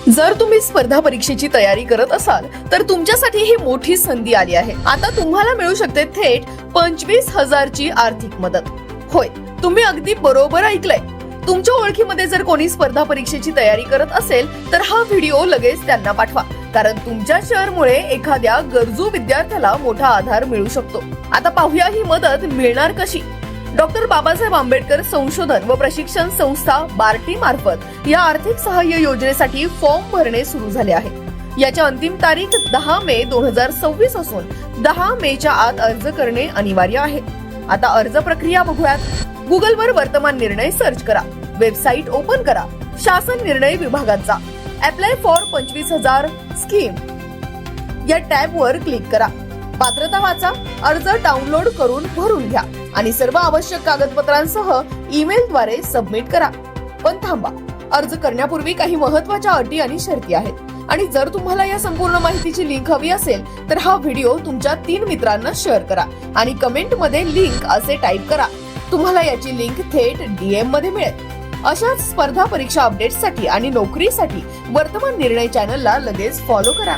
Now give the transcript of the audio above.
जर तुम्ही स्पर्धा परीक्षेची तयारी करत असाल तर तुमच्यासाठी ही मोठी संधी आली आहे। आता तुम्हाला मिळू शकते थेट 25,000 ची आर्थिक मदत। होय, तुम्ही अगदी बरोबर ऐकलंय। तुमच्या ओळखीमध्ये जर कोणी स्पर्धा परीक्षेची तयारी करत असेल तर हा व्हिडिओ लगेच त्यांना पाठवा, कारण तुमच्या शेअरमुळे एखाद्या गरजू विद्यार्थ्याला मोठा आधार मिळू शकतो। आता पाहूया ही मदत मिळणार कशी। डॉक्टर बाबासाहेब आंबेडकर संशोधन व प्रशिक्षण संस्था बार्टी मार्फत या आर्थिक सहाय्य योजनेसाठी फॉर्म भरणे सुरू झाले आहे। याच्या अंतिम तारीख 10 मे 2026 असून 10 मेच्या आत अर्ज करणे अनिवार्य आहे। आता अर्ज प्रक्रिया बघूयात। गुगलवर वर्तमान निर्णय सर्च करा, वेबसाईट ओपन करा, शासन निर्णय विभागात जा, अप्लाय फॉर 25,000 स्कीम या टॅब वर क्लिक करा, पात्रता वाचा, अर्ज डाउनलोड करून भरून घ्या आणि सर्व आवश्यक कागदपत्रांसह ईमेल द्वारे सबमिट करा। पण थांबा, अर्ज करण्यापूर्वी काही महत्त्वाच्या अटी आणि शर्ती आहेत आणि जर तुम्हाला या संपूर्ण माहितीची लिंक हवी असेल तर हा व्हिडिओ तुमच्या 3 मित्रांना शेअर करा आणि कमेंट मध्ये लिंक असे टाइप करा। तुम्हाला याची लिंक थेट DM मध्ये मिळेल। अशाच स्पर्धा परीक्षा अपडेट्ससाठी आणि नोकरीसाठी वर्तमान निर्णय चॅनलला लगेच फॉलो करा।